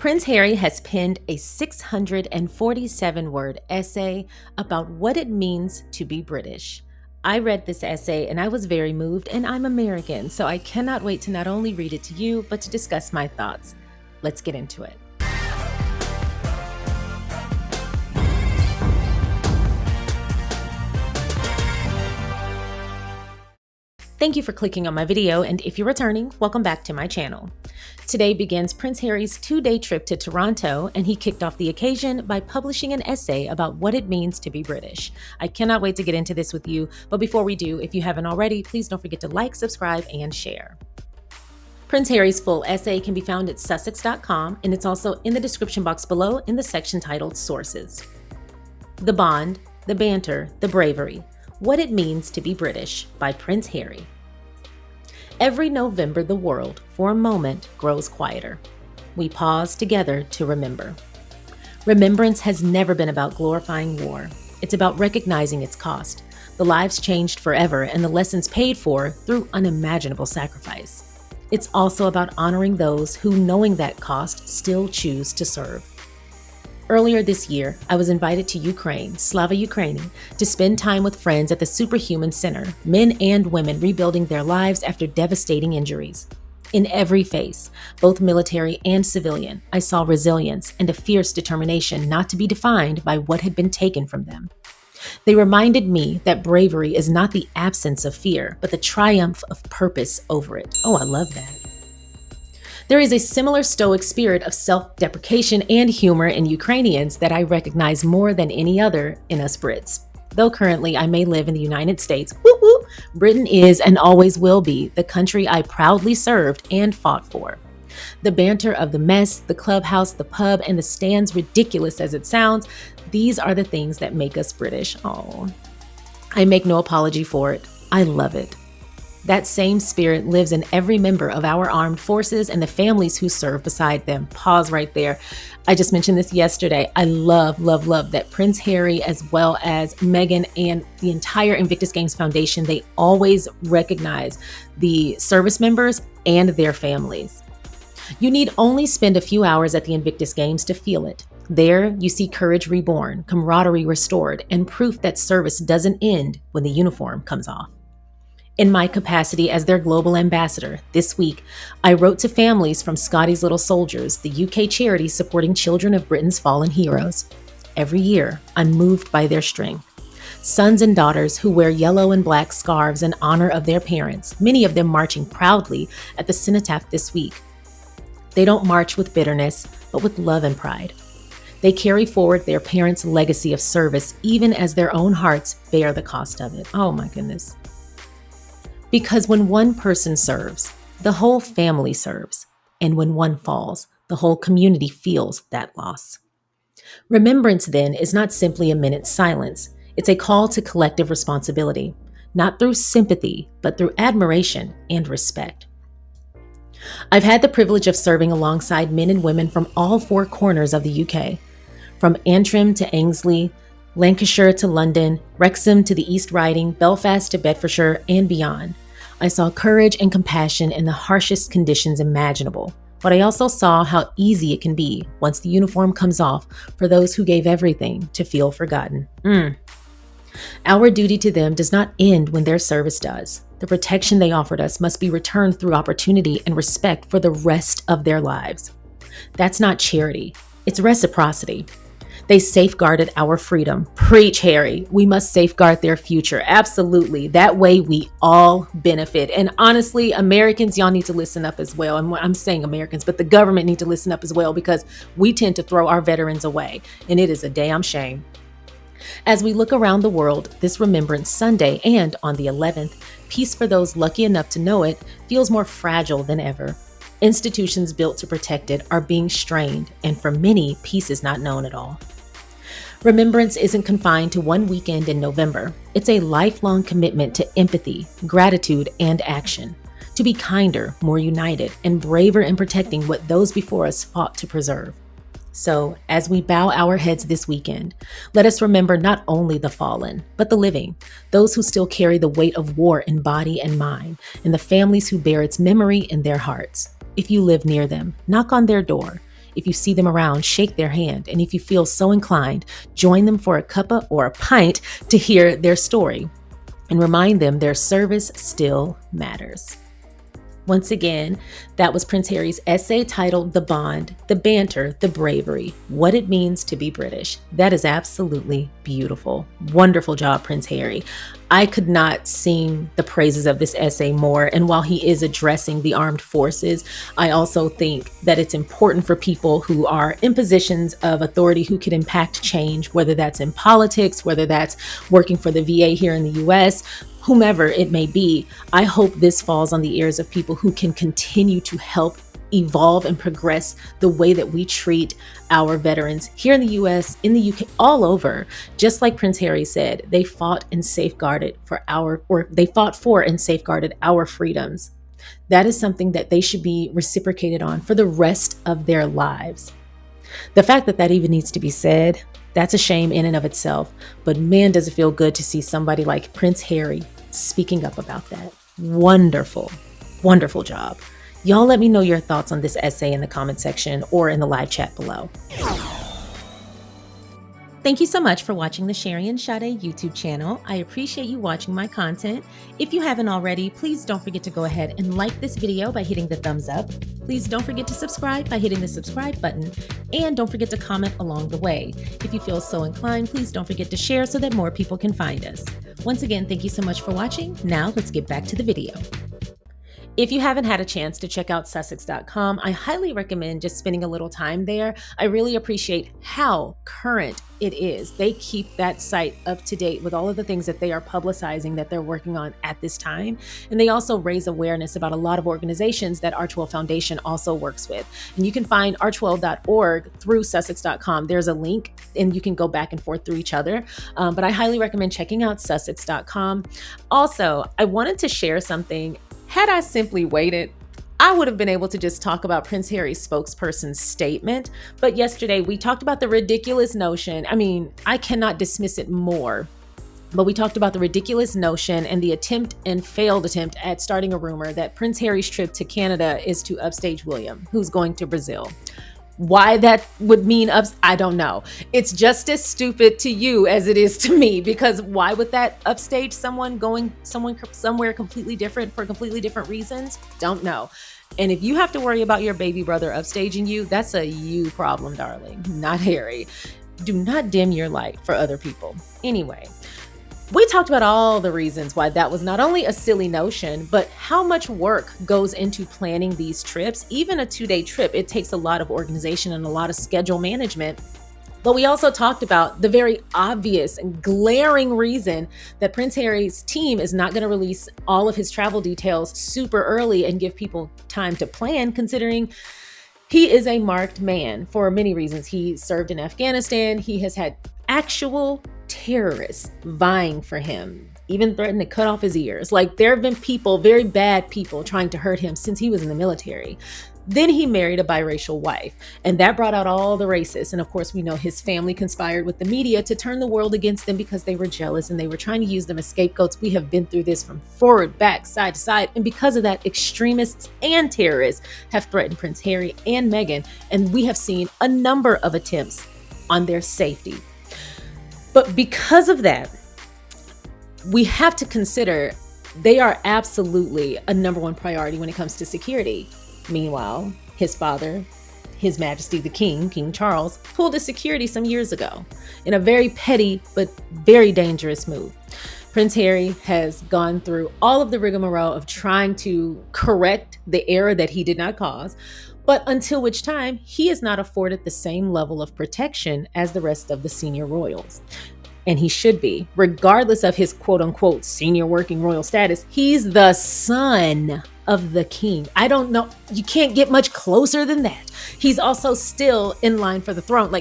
Prince Harry has penned a 647-word essay about what it means to be British. I read this essay and I was very moved, and I'm American, so I cannot wait to not only read it to you, but to discuss my thoughts. Let's get into it. Thank you for clicking on my video, and if you're returning, welcome back to my channel. Today begins Prince Harry's 2-day trip to Toronto, and he kicked off the occasion by publishing an essay about what it means to be British. I cannot wait to get into this with you, but before we do, if you haven't already, please don't forget to like, subscribe, and share. Prince Harry's full essay can be found at Sussex.com, and it's also in the description box below in the section titled Sources. The Bond, the Banter, the Bravery. What It Means to be British by Prince Harry. Every November, the world, for a moment, grows quieter. We pause together to remember. Remembrance has never been about glorifying war. It's about recognizing its cost, the lives changed forever, and the lessons paid for through unimaginable sacrifice. It's also about honoring those who, knowing that cost, still choose to serve. Earlier this year, I was invited to Ukraine, Slava Ukraini, to spend time with friends at the Superhuman Center, men and women rebuilding their lives after devastating injuries. In every face, both military and civilian, I saw resilience and a fierce determination not to be defined by what had been taken from them. They reminded me that bravery is not the absence of fear, but the triumph of purpose over it. Oh, I love that. There is a similar stoic spirit of self-deprecation and humor in Ukrainians that I recognize more than any other in us Brits. Though currently I may live in the United States, Britain is and always will be the country I proudly served and fought for. The banter of the mess, the clubhouse, the pub, and the stands, ridiculous as it sounds, these are the things that make us British. Oh, I make no apology for it. I love it. That same spirit lives in every member of our armed forces and the families who serve beside them. Pause right there. I just mentioned this yesterday. I love that Prince Harry, as well as Meghan and the entire Invictus Games Foundation, they always recognize the service members and their families. You need only spend a few hours at the Invictus Games to feel it. There, you see courage reborn, camaraderie restored, and proof that service doesn't end when the uniform comes off. In my capacity as their global ambassador, this week, I wrote to families from Scotty's Little Soldiers, the UK charity supporting children of Britain's fallen heroes. Every year, I'm moved by their strength. Sons and daughters who wear yellow and black scarves in honor of their parents, many of them marching proudly at the cenotaph this week. They don't march with bitterness, but with love and pride. They carry forward their parents' legacy of service, even as their own hearts bear the cost of it. Oh my goodness. Because when one person serves, the whole family serves. And when one falls, the whole community feels that loss. Remembrance, then, is not simply a minute's silence. It's a call to collective responsibility, not through sympathy, but through admiration and respect. I've had the privilege of serving alongside men and women from all four corners of the UK, from Antrim to Ainsley, Lancashire to London, Wrexham to the East Riding, Belfast to Bedfordshire, and beyond. I saw courage and compassion in the harshest conditions imaginable, but I also saw how easy it can be once the uniform comes off for those who gave everything to feel forgotten. Our duty to them does not end when their service does. The protection they offered us must be returned through opportunity and respect for the rest of their lives. That's not charity, it's reciprocity. They safeguarded our freedom. Preach, Harry. We must safeguard their future. Absolutely. That way we all benefit. And honestly, Americans, y'all need to listen up as well. And I'm saying Americans, but the government need to listen up as well, because we tend to throw our veterans away. And it is a damn shame. As we look around the world this Remembrance Sunday and on the 11th, peace for those lucky enough to know it feels more fragile than ever. Institutions built to protect it are being strained, and for many, peace is not known at all. Remembrance isn't confined to one weekend in November. It's a lifelong commitment to empathy, gratitude, and action, to be kinder, more united, and braver in protecting what those before us fought to preserve. So, as we bow our heads this weekend, let us remember not only the fallen, but the living, those who still carry the weight of war in body and mind, and the families who bear its memory in their hearts. If you live near them, knock on their door. If you see them around, shake their hand. And if you feel so inclined, join them for a cuppa or a pint to hear their story and remind them their service still matters. Once again, that was Prince Harry's essay titled The Bond, the Banter, the Bravery, What It Means to Be British. That is absolutely beautiful. Wonderful job, Prince Harry. I could not sing the praises of this essay more. And while he is addressing the armed forces, I also think that it's important for people who are in positions of authority who could impact change, whether that's in politics, whether that's working for the VA here in the US, whomever it may be. I hope this falls on the ears of people who can continue to help evolve and progress the way that we treat our veterans here in the US, in the UK, all over. Just like Prince Harry said, they fought and safeguarded they fought for and safeguarded our freedoms. That is something that they should be reciprocated on for the rest of their lives. The fact that that even needs to be said, that's a shame in and of itself. But man, does it feel good to see somebody like Prince Harry speaking up about that. Wonderful, wonderful job. Y'all let me know your thoughts on this essay in the comment section or in the live chat below. Thank you so much for watching the SharionSade YouTube channel. I appreciate you watching my content. If you haven't already, please don't forget to go ahead and like this video by hitting the thumbs up. Please don't forget to subscribe by hitting the subscribe button. And don't forget to comment along the way. If you feel so inclined, please don't forget to share so that more people can find us. Once again, thank you so much for watching. Now let's get back to the video. If you haven't had a chance to check out Sussex.com, I highly recommend just spending a little time there. I really appreciate how current it is. They keep that site up to date with all of the things that they are publicizing that they're working on at this time. And they also raise awareness about a lot of organizations that Archewell Foundation also works with. And you can find archewell.org through Sussex.com. There's a link and you can go back and forth through each other. But I highly recommend checking out Sussex.com. Also, I wanted to share something. Had I simply waited, I would have been able to just talk about Prince Harry's spokesperson's statement. But yesterday we talked about the ridiculous notion. I mean, I cannot dismiss it more. But we talked about the ridiculous notion and the attempt and failed attempt at starting a rumor that Prince Harry's trip to Canada is to upstage William, who's going to Brazil. Why that would mean I don't know. It's just as stupid to you as it is to me, because why would that upstage someone going somewhere completely different for completely different reasons? Don't know. And if you have to worry about your baby brother upstaging you, that's a you problem, darling, not Harry. Do not dim your light for other people. Anyway, we talked about all the reasons why that was not only a silly notion, but how much work goes into planning these trips. Even a 2-day trip, it takes a lot of organization and a lot of schedule management. But we also talked about the very obvious and glaring reason that Prince Harry's team is not going to release all of his travel details super early and give people time to plan, considering he is a marked man for many reasons. He served in Afghanistan. He has had actual terrorists vying for him, even threatened to cut off his ears. Like, there have been people, very bad people, trying to hurt him since he was in the military. Then he married a biracial wife, and that brought out all the racists. And of course, we know his family conspired with the media to turn the world against them because they were jealous and they were trying to use them as scapegoats. We have been through this from forward, back, side to side. And because of that, extremists and terrorists have threatened Prince Harry and Meghan. And we have seen a number of attempts on their safety. But because of that, we have to consider they are absolutely a number one priority when it comes to security. Meanwhile, his father, His Majesty the King Charles, pulled his security some years ago in a very petty but very dangerous move. Prince Harry has gone through all of the rigmarole of trying to correct the error that he did not cause, but until which time he is not afforded the same level of protection as the rest of the senior royals. And he should be, regardless of his quote unquote senior working royal status. He's the son of the king. I don't know. You can't get much closer than that. He's also still in line for the throne.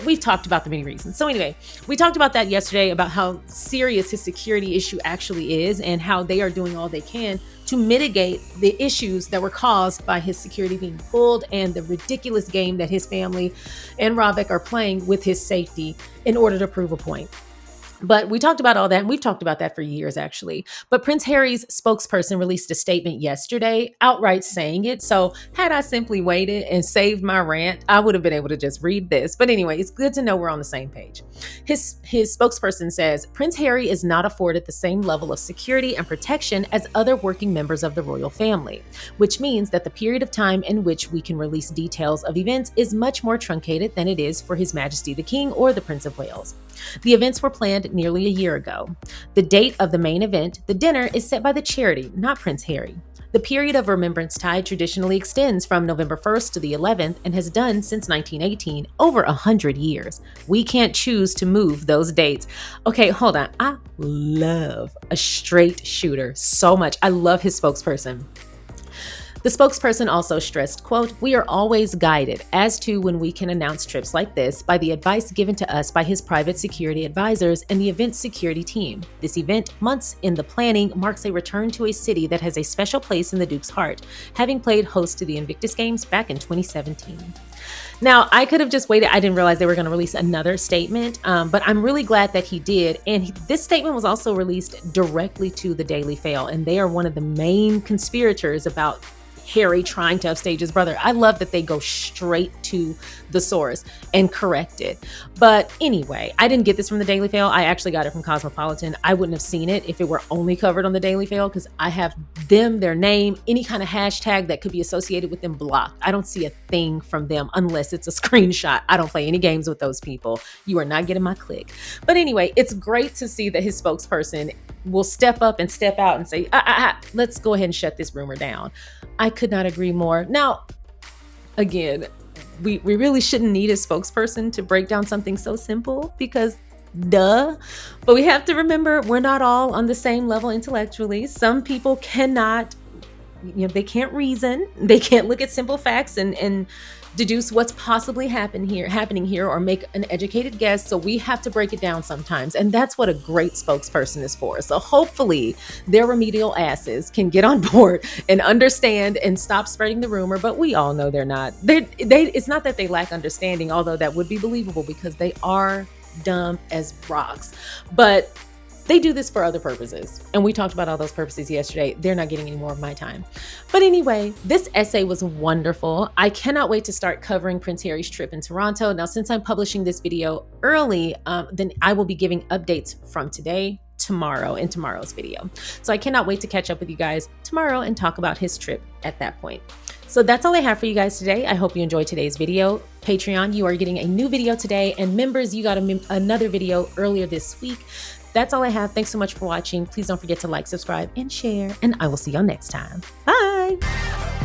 We've talked about the many reasons. So anyway, we talked about that yesterday, about how serious his security issue actually is and how they are doing all they can to mitigate the issues that were caused by his security being pulled and the ridiculous game that his family and Ravik are playing with his safety in order to prove a point. But we talked about all that, and we've talked about that for years, actually. But Prince Harry's spokesperson released a statement yesterday, outright saying it. So had I simply waited and saved my rant, I would have been able to just read this. But anyway, it's good to know we're on the same page. His spokesperson says, Prince Harry is not afforded the same level of security and protection as other working members of the royal family, which means that the period of time in which we can release details of events is much more truncated than it is for His Majesty the King or the Prince of Wales. The events were planned nearly a year ago. The date of the main event, the dinner, is set by the charity, not Prince Harry. The period of Remembrance Tide traditionally extends from November 1st to the 11th and has done since 1918, over 100 years. We can't choose to move those dates. Okay, hold on. I love a straight shooter so much. I love his spokesperson. The spokesperson also stressed, quote, "We are always guided as to when we can announce trips like this by the advice given to us by his private security advisors and the event security team. This event, months in the planning, marks a return to a city that has a special place in the Duke's heart, having played host to the Invictus Games back in 2017. Now, I could have just waited. I didn't realize they were going to release another statement, but I'm really glad that he did. And this statement was also released directly to the Daily Fail, and they are one of the main conspirators about Harry trying to upstage his brother. I love that they go straight to the source and correct it. But anyway, I didn't get this from the Daily Fail. I actually got it from Cosmopolitan. I wouldn't have seen it if it were only covered on the Daily Fail because I have them, their name, any kind of hashtag that could be associated with them blocked. I don't see a thing from them unless it's a screenshot. I don't play any games with those people. You are not getting my click. But anyway, it's great to see that his spokesperson will step up and step out and say, let's go ahead and shut this rumor down. I could not agree more. Now, again, we really shouldn't need a spokesperson to break down something so simple because duh. But we have to remember we're not all on the same level intellectually. Some people cannot, they can't reason. They can't look at simple facts and deduce what's possibly happening here or make an educated guess. So we have to break it down sometimes. And that's what a great spokesperson is for. So hopefully their remedial asses can get on board and understand and stop spreading the rumor. But we all know they're not. It's not that they lack understanding, although that would be believable because they are dumb as rocks. But they do this for other purposes. And we talked about all those purposes yesterday. They're not getting any more of my time. But anyway, this essay was wonderful. I cannot wait to start covering Prince Harry's trip in Toronto. Now, since I'm publishing this video early, then I will be giving updates from today, tomorrow, in tomorrow's video. So I cannot wait to catch up with you guys tomorrow and talk about his trip at that point. So that's all I have for you guys today. I hope you enjoyed today's video. Patreon, you are getting a new video today. And members, you got another video earlier this week. That's all I have. Thanks so much for watching. Please don't forget to like, subscribe, and share. And I will see y'all next time. Bye.